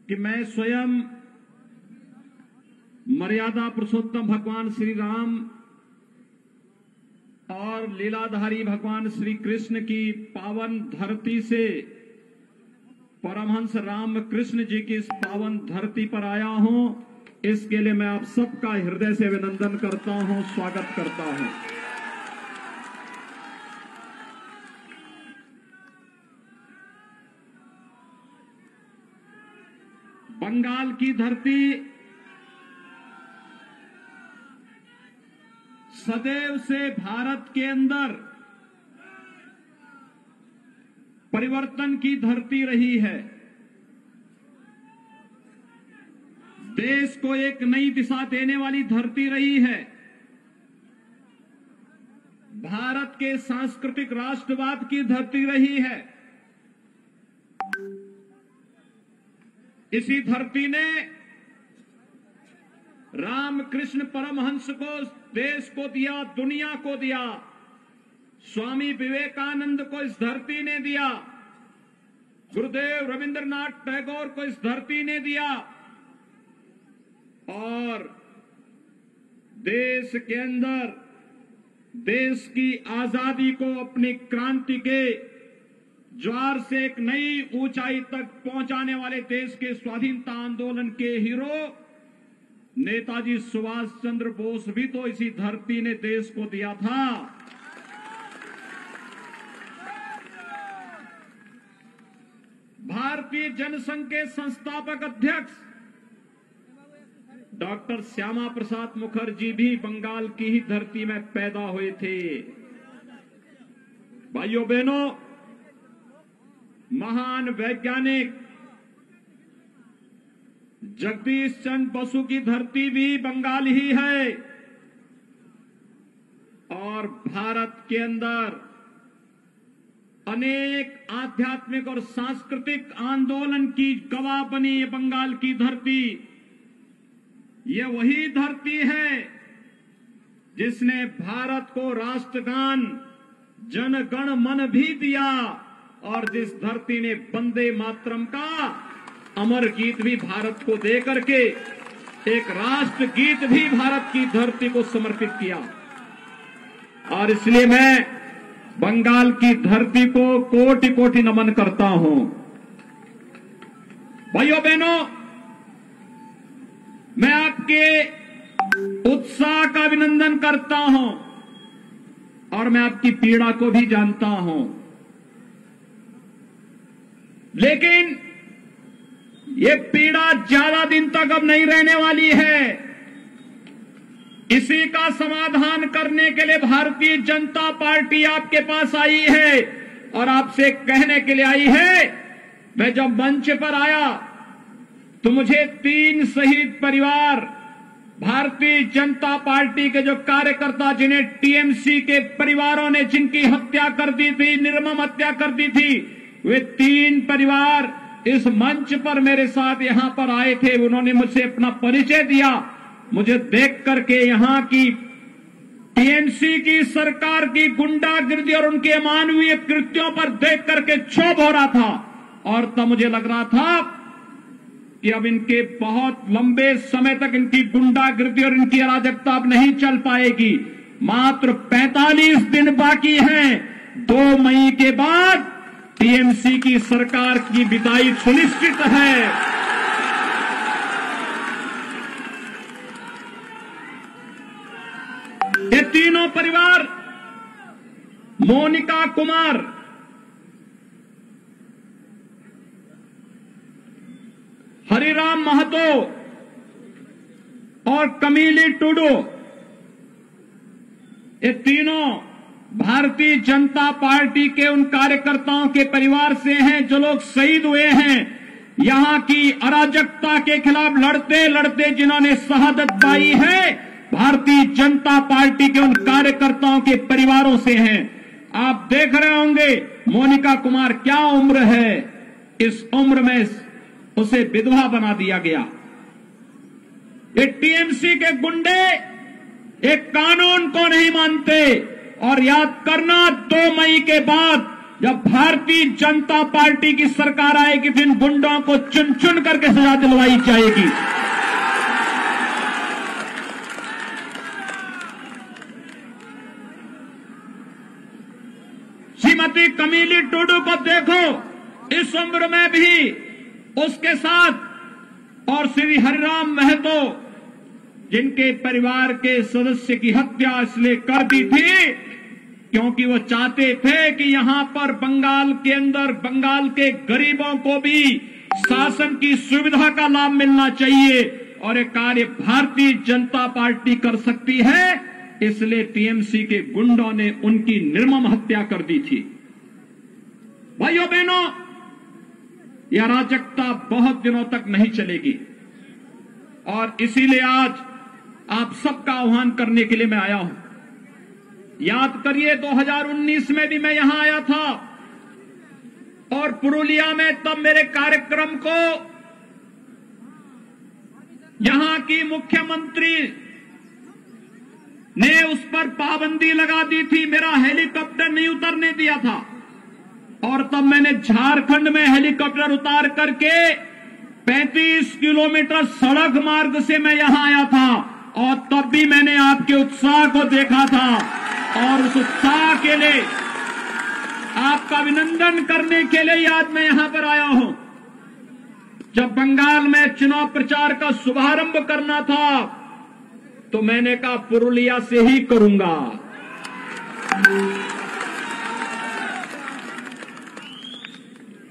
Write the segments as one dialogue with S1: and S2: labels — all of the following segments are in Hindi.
S1: कि मैं स्वयं मर्यादा पुरुषोत्तम भगवान श्री राम और लीलाधारी भगवान श्री कृष्ण की पावन धरती से परमहंस राम कृष्ण जी की इस पावन धरती पर आया हूं। इसके लिए मैं आप सबका हृदय से अभिनंदन करता हूं, स्वागत करता हूं। बंगाल की धरती सदैव से भारत के अंदर परिवर्तन की धरती रही है। देश को एक नई दिशा देने वाली धरती रही है। भारत के सांस्कृतिक राष्ट्रवाद की धरती रही है। इसी धरती ने रामकृष्ण परमहंस को देश को दिया, दुनिया को दिया। स्वामी विवेकानंद को इस धरती ने दिया। गुरुदेव रविंद्रनाथ टैगोर को इस धरती ने दिया। और देश के अंदर देश की आजादी को अपनी क्रांति के ज्वार से एक नई ऊंचाई तक पहुंचाने वाले देश के स्वाधीनता आंदोलन के हीरो नेताजी सुभाष चंद्र बोस भी तो इसी धरती ने देश को दिया था। भारतीय जनसंघ के संस्थापक अध्यक्ष डॉक्टर श्यामा प्रसाद मुखर्जी भी बंगाल की ही धरती में पैदा हुए थे। भाइयों बहनों, महान वैज्ञानिक जगदीश चंद्र बसु की धरती भी बंगाल ही है। और भारत के अंदर अनेक आध्यात्मिक और सांस्कृतिक आंदोलन की गवाह बनी ये बंगाल की धरती। ये वही धरती है जिसने भारत को राष्ट्रगान जन गण मन भी दिया और जिस धरती ने वंदे मातरम का अमर गीत भी भारत को दे करके एक राष्ट्र गीत भी भारत की धरती को समर्पित किया। और इसलिए मैं बंगाल की धरती को कोटि कोटि नमन करता हूं। भाइयों बहनों, मैं आपके उत्साह का अभिनंदन करता हूं और मैं आपकी पीड़ा को भी जानता हूं। लेकिन ये पीड़ा ज्यादा दिन तक अब नहीं रहने वाली है। इसी का समाधान करने के लिए भारतीय जनता पार्टी आपके पास आई है और आपसे कहने के लिए आई है। मैं जब मंच पर आया तो मुझे 3 शहीद परिवार, भारतीय जनता पार्टी के जो कार्यकर्ता जिन्हें टीएमसी के परिवारों ने जिनकी हत्या कर दी थी, निर्मम हत्या कर दी थी, वे 3 परिवार इस मंच पर मेरे साथ यहां पर आए थे। उन्होंने मुझसे अपना परिचय दिया। मुझे देख करके यहां की टीएमसी की सरकार की गुंडागिर्दी और उनके अमानवीय कृत्यों पर देख करके क्षोभ हो रहा था। और तब मुझे लग रहा था कि अब इनके बहुत लंबे समय तक इनकी गुंडागिर्दी और इनकी अराजकता अब नहीं चल पाएगी। मात्र 45 दिन बाकी हैं। 2 मई के बाद टीएमसी की सरकार की विदाई सुनिश्चित है। ये तीनों परिवार, मोनिका कुमार, हरिराम महतो और कमीली टुडू, ये तीनों भारतीय जनता पार्टी के उन कार्यकर्ताओं के परिवार से हैं जो लोग शहीद हुए हैं। यहां की अराजकता के खिलाफ लड़ते लड़ते जिन्होंने शहादत पाई है, भारतीय जनता पार्टी के उन कार्यकर्ताओं के परिवारों से हैं। आप देख रहे होंगे मोनिका कुमार क्या उम्र है, इस उम्र में उसे विधवा बना दिया गया। ये टीएमसी के गुंडे एक कानून को नहीं मानते। और याद करना, 2 मई के बाद जब भारतीय जनता पार्टी की सरकार आएगी तो इन गुंडों को चुन चुन करके सजा दिलवाई जाएगी। श्रीमती कमीली टुडू को देखो, इस उम्र में भी उसके साथ, और श्री हरिराम महतो जिनके परिवार के सदस्य की हत्या इसलिए कर दी थी क्योंकि वो चाहते थे कि यहां पर बंगाल के अंदर बंगाल के गरीबों को भी शासन की सुविधा का लाभ मिलना चाहिए, और ये कार्य भारतीय जनता पार्टी कर सकती है, इसलिए टीएमसी के गुंडों ने उनकी निर्मम हत्या कर दी थी। भाइयों बहनों, यह अराजकता बहुत दिनों तक नहीं चलेगी, और इसीलिए आज आप सबका आह्वान करने के लिए मैं आया हूं। याद करिए 2019 में भी मैं यहां आया था, और पुरुलिया में तब मेरे कार्यक्रम को यहां की मुख्यमंत्री ने उस पर पाबंदी लगा दी थी, मेरा हेलीकॉप्टर नहीं उतरने दिया था, और तब मैंने झारखंड में हेलीकॉप्टर उतार करके 35 किलोमीटर सड़क मार्ग से मैं यहां आया था, और तब भी मैंने आपके उत्साह को देखा था, और उस उत्साह के लिए आपका अभिनंदन करने के लिए आज मैं यहां पर आया हूं। जब बंगाल में चुनाव प्रचार का शुभारंभ करना था तो मैंने कहा पुरुलिया से ही करूंगा।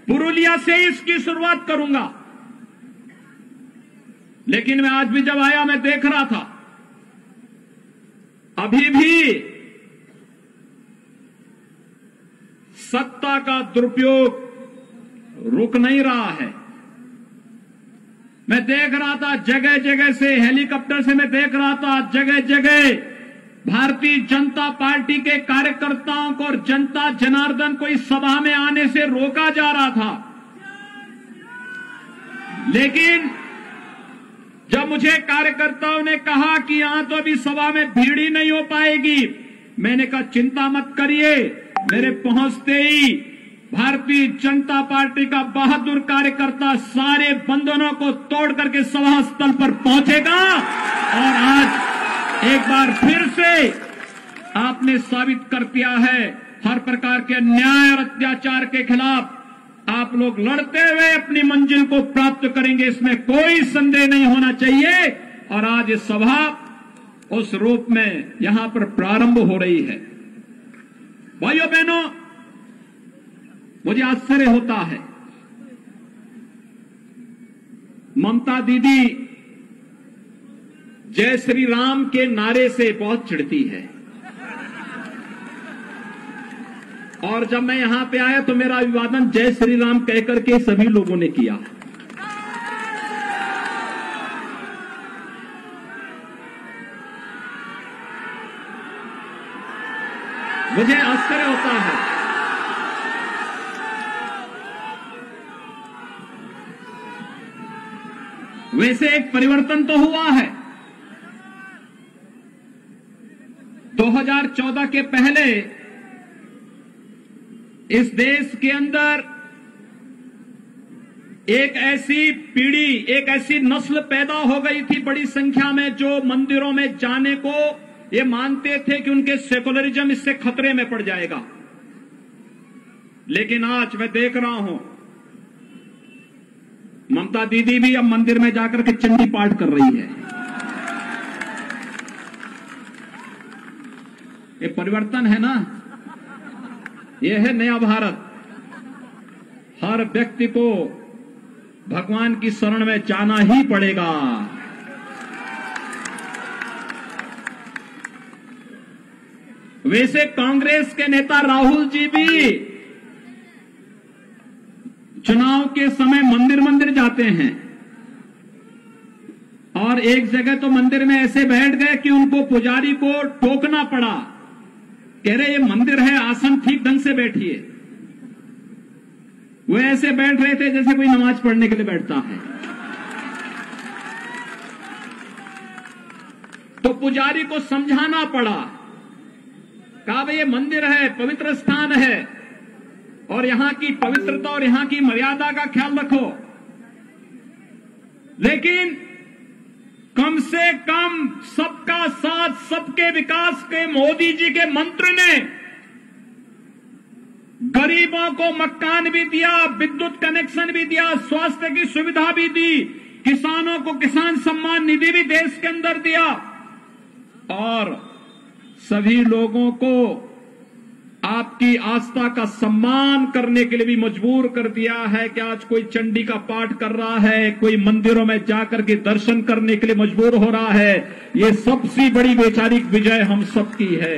S1: पुरुलिया से ही इसकी शुरुआत करूंगा। लेकिन मैं आज भी जब आया मैं देख रहा था अभी भी सत्ता का दुरुपयोग रुक नहीं रहा है। मैं देख रहा था जगह जगह से, हेलीकॉप्टर से मैं देख रहा था जगह जगह भारतीय जनता पार्टी के कार्यकर्ताओं को और जनता जनार्दन को इस सभा में आने से रोका जा रहा था। लेकिन जब मुझे कार्यकर्ताओं ने कहा कि यहां तो अभी सभा में भीड़ ही नहीं हो पाएगी, मैंने कहा चिंता मत करिए, मेरे पहुंचते ही भारतीय जनता पार्टी का बहादुर कार्यकर्ता सारे बंधनों को तोड़ करके सभा स्थल पर पहुंचेगा, और आज एक बार फिर से आपने साबित कर दिया है हर प्रकार के अन्याय और अत्याचार के खिलाफ आप लोग लड़ते हुए अपनी मंजिल को प्राप्त करेंगे, इसमें कोई संदेह नहीं होना चाहिए। और आज ये सभा उस रूप में यहां पर प्रारंभ हो रही है। भाइयों बहनों, मुझे आश्चर्य होता है, ममता दीदी जय श्री राम के नारे से बहुत चिढ़ती है, और जब मैं यहां पे आया तो मेरा अभिवादन जय श्री राम कहकर के सभी लोगों ने किया। मुझे आश्चर्य होता है। वैसे एक परिवर्तन तो हुआ है। 2014 के पहले इस देश के अंदर एक ऐसी पीढ़ी, एक ऐसी नस्ल पैदा हो गई थी बड़ी संख्या में, जो मंदिरों में जाने को ये मानते थे कि उनके सेकुलरिज्म इससे खतरे में पड़ जाएगा। लेकिन आज मैं देख रहा हूं ममता दीदी भी अब मंदिर में जाकर के चंडी पाठ कर रही है। ये परिवर्तन है ना, ये है नया भारत। हर व्यक्ति को भगवान की शरण में जाना ही पड़ेगा। वैसे कांग्रेस के नेता राहुल जी भी चुनाव के समय मंदिर मंदिर जाते हैं, और एक जगह तो मंदिर में ऐसे बैठ गए कि उनको पुजारी को टोकना पड़ा, कह रहे ये मंदिर है, आसन ठीक ढंग से बैठिए। वो ऐसे बैठ रहे थे जैसे कोई नमाज पढ़ने के लिए बैठता है। तो पुजारी को समझाना पड़ा, कहा भाई ये मंदिर है, पवित्र स्थान है, और यहां की पवित्रता और यहां की मर्यादा का ख्याल रखो, लेकिन कम से कम सबका साथ सबके विकास के मोदी जी के मंत्र ने गरीबों को मकान भी दिया, विद्युत कनेक्शन भी दिया, स्वास्थ्य की सुविधा भी दी, किसानों को किसान सम्मान निधि भी देश के अंदर दिया और सभी लोगों को आपकी आस्था का सम्मान करने के लिए भी मजबूर कर दिया है कि आज कोई चंडी का पाठ कर रहा है, कोई मंदिरों में जाकर के दर्शन करने के लिए मजबूर हो रहा है। ये सबसे बड़ी वैचारिक विजय हम सबकी है।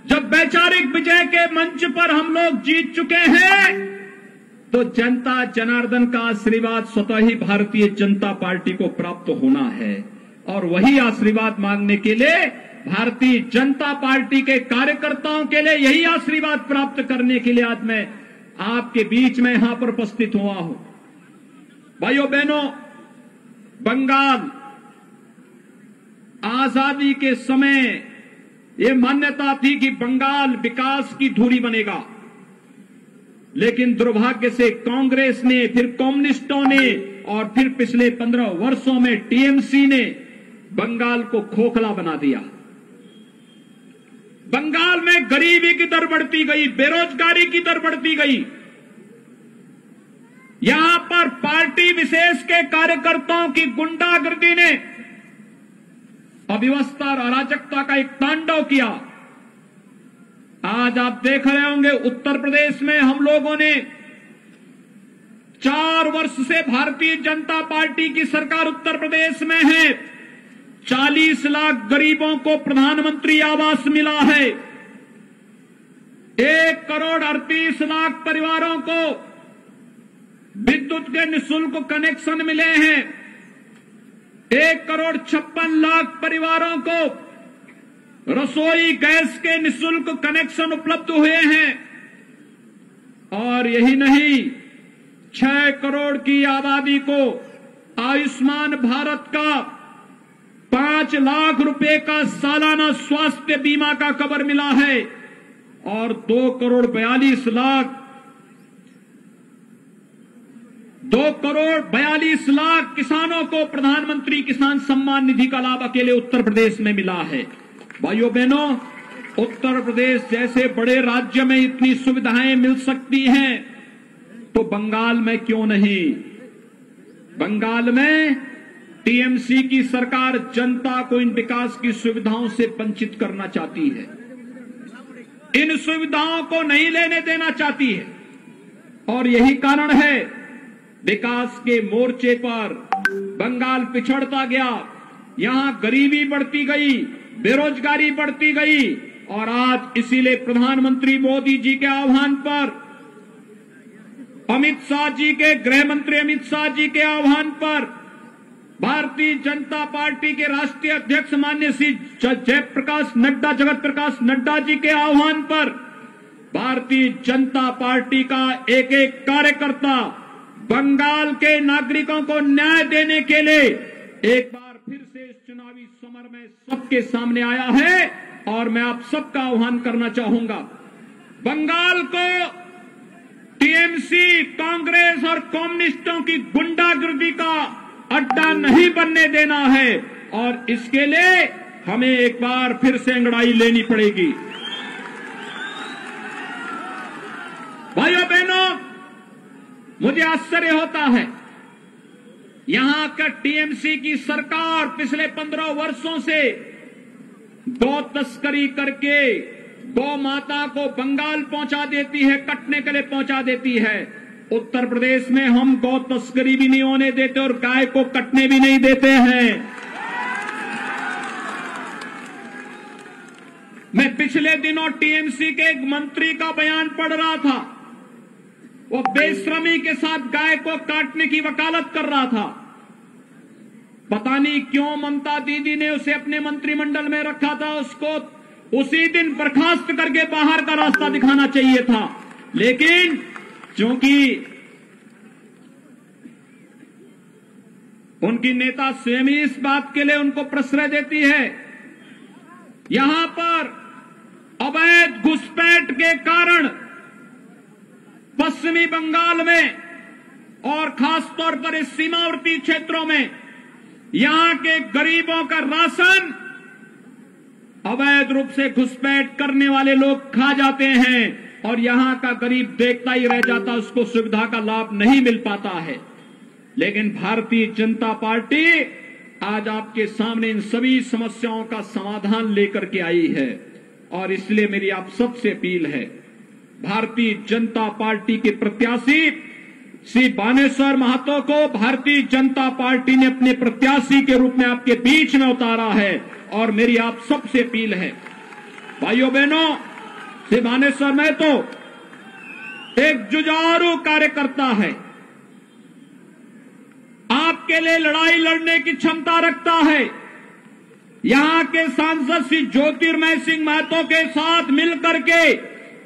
S1: जब वैचारिक विजय के मंच पर हम लोग जीत चुके हैं तो जनता जनार्दन का आशीर्वाद स्वतः ही भारतीय जनता पार्टी को प्राप्त होना है और वही आशीर्वाद मांगने के लिए भारतीय जनता पार्टी के कार्यकर्ताओं के लिए यही आशीर्वाद प्राप्त करने के लिए आज मैं आपके बीच में यहां पर उपस्थित हुआ हूं। भाइयों बहनों, बंगाल आजादी के समय ये मान्यता थी कि बंगाल विकास की धुरी बनेगा, लेकिन दुर्भाग्य से कांग्रेस ने, फिर कम्युनिस्टों ने और फिर पिछले 15 वर्षों में टीएमसी ने बंगाल को खोखला बना दिया। बंगाल में गरीबी की दर बढ़ती गई, बेरोजगारी की दर बढ़ती गई। यहां पर पार्टी विशेष के कार्यकर्ताओं की गुंडागर्दी ने अव्यवस्था और अराजकता का एक तांडव किया। आज आप देख रहे होंगे उत्तर प्रदेश में हम लोगों ने 4 वर्ष से भारतीय जनता पार्टी की सरकार उत्तर प्रदेश में है। 40 लाख गरीबों को प्रधानमंत्री आवास मिला है। 1 करोड़ 38 लाख परिवारों को विद्युत के निःशुल्क कनेक्शन मिले हैं। 1 करोड़ 56 लाख परिवारों को रसोई गैस के निःशुल्क कनेक्शन उपलब्ध हुए हैं। और यही नहीं, 6 करोड़ की आबादी को आयुष्मान भारत का 5 लाख रुपए का सालाना स्वास्थ्य बीमा का कवर मिला है और 2 करोड़ 42 लाख किसानों को प्रधानमंत्री किसान सम्मान निधि का लाभ अकेले उत्तर प्रदेश में मिला है। भाइयों बहनों, उत्तर प्रदेश जैसे बड़े राज्य में इतनी सुविधाएं मिल सकती हैं तो बंगाल में क्यों नहीं? बंगाल में टीएमसी की सरकार जनता को इन विकास की सुविधाओं से वंचित करना चाहती है, इन सुविधाओं को नहीं लेने देना चाहती है और यही कारण है विकास के मोर्चे पर बंगाल पिछड़ता गया। यहां गरीबी बढ़ती गई, बेरोजगारी बढ़ती गई और आज इसीलिए प्रधानमंत्री मोदी जी के आह्वान पर, अमित शाह जी के, गृह मंत्री अमित शाह जी के आह्वान पर, भारतीय जनता पार्टी के राष्ट्रीय अध्यक्ष माननीय श्री जगत प्रकाश नड्डा जी के आह्वान पर भारतीय जनता पार्टी का एक एक कार्यकर्ता बंगाल के नागरिकों को न्याय देने के लिए एक बार फिर से इस चुनावी समर में सबके सामने आया है और मैं आप सबका आह्वान करना चाहूंगा। बंगाल को टीएमसी, कांग्रेस और कम्युनिस्टों की गुंडागर्दी का अड्डा नहीं बनने देना है और इसके लिए हमें एक बार फिर से अंगड़ाई लेनी पड़ेगी। भाइयों बहनों, मुझे आश्चर्य होता है, यहां का टीएमसी की सरकार पिछले 15 वर्षों से गौ तस्करी करके गौ माता को बंगाल पहुंचा देती है, कटने के लिए पहुंचा देती है। उत्तर प्रदेश में हम गौ तस्करी भी नहीं होने देते और गाय को कटने भी नहीं देते हैं। मैं पिछले दिनों टीएमसी के एक मंत्री का बयान पढ़ रहा था। वो बेशर्मी के साथ गाय को काटने की वकालत कर रहा था। पता नहीं क्यों ममता दीदी ने उसे अपने मंत्रिमंडल में रखा था, उसको उसी दिन बर्खास्त करके बाहर का रास्ता दिखाना चाहिए था। लेकिन क्योंकि उनकी नेता स्वयं ही इस बात के लिए उनको प्रश्रय देती है, यहां पर अवैध घुसपैठ के कारण पश्चिमी बंगाल में और खासतौर पर इस सीमावर्ती क्षेत्रों में यहां के गरीबों का राशन अवैध रूप से घुसपैठ करने वाले लोग खा जाते हैं और यहां का गरीब देखता ही रह जाता, उसको सुविधा का लाभ नहीं मिल पाता है। लेकिन भारतीय जनता पार्टी आज आपके सामने इन सभी समस्याओं का समाधान लेकर के आई है और इसलिए मेरी आप सबसे अपील है, भारतीय जनता पार्टी के प्रत्याशी श्री बानेश्वर महतो को भारतीय जनता पार्टी ने अपने प्रत्याशी के रूप में आपके बीच में उतारा है और मेरी आप सबसे अपील है, भाइयों बहनों, श्री बानेश्वर महतो एक जुझारू कार्यकर्ता है, आपके लिए लड़ाई लड़ने की क्षमता रखता है। यहां के सांसद श्री ज्योतिर्मय सिंह महतो के साथ मिलकर के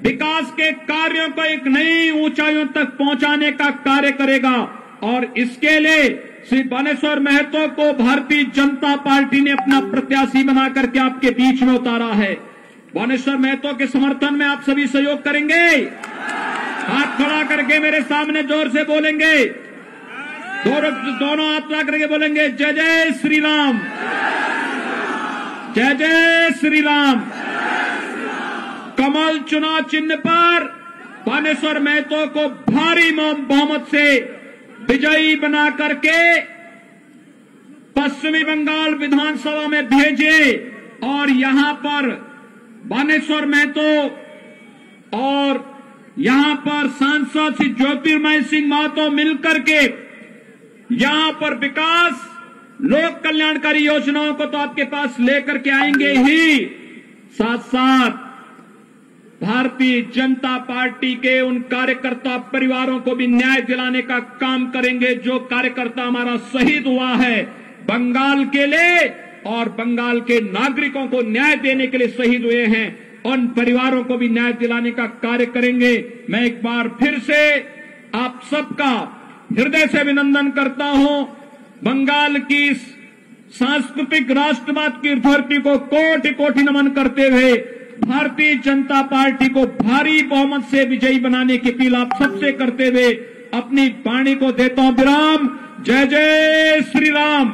S1: विकास के कार्यों को एक नई ऊंचाइयों तक पहुंचाने का कार्य करेगा और इसके लिए श्री बानेश्वर महतो को भारतीय जनता पार्टी ने अपना प्रत्याशी बना करके आपके बीच में उतारा है। बानेश्वर महतो के समर्थन में आप सभी सहयोग करेंगे, हाथ खड़ा करके मेरे सामने जोर से बोलेंगे, दोनों हाथ ला करके बोलेंगे जय जय श्री राम, जय जय श्री राम। कमल चुनाव चिन्ह पर बानेश्वर महतो को भारी बहुमत से विजयी बना करके पश्चिमी बंगाल विधानसभा में भेजे और यहां पर बानेश्वर महतो और यहां पर सांसद श्री ज्योतिर्मय सिंह महतो मिलकर के यहां पर विकास लोक कल्याणकारी योजनाओं को तो आपके पास लेकर के आएंगे ही, साथ साथ भारतीय जनता पार्टी के उन कार्यकर्ता परिवारों को भी न्याय दिलाने का काम करेंगे जो कार्यकर्ता हमारा शहीद हुआ है बंगाल के लिए और बंगाल के नागरिकों को न्याय देने के लिए शहीद हुए हैं, उन परिवारों को भी न्याय दिलाने का कार्य करेंगे। मैं एक बार फिर से आप सबका हृदय से अभिनंदन करता हूं। बंगाल की सांस्कृतिक राष्ट्रवाद की धरती को कोटि कोटि नमन करते हुए भारतीय जनता पार्टी को भारी बहुमत से विजयी बनाने की अपील आप सबसे करते हुए अपनी वाणी को देता हूं विराम। जय जय श्री राम,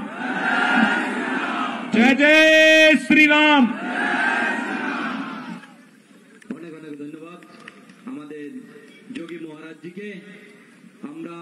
S1: जय जय श्री राम।
S2: অনেক অনেক ধন্যবাদ আমাদের যোগী মহারাজ জিকে। আমরা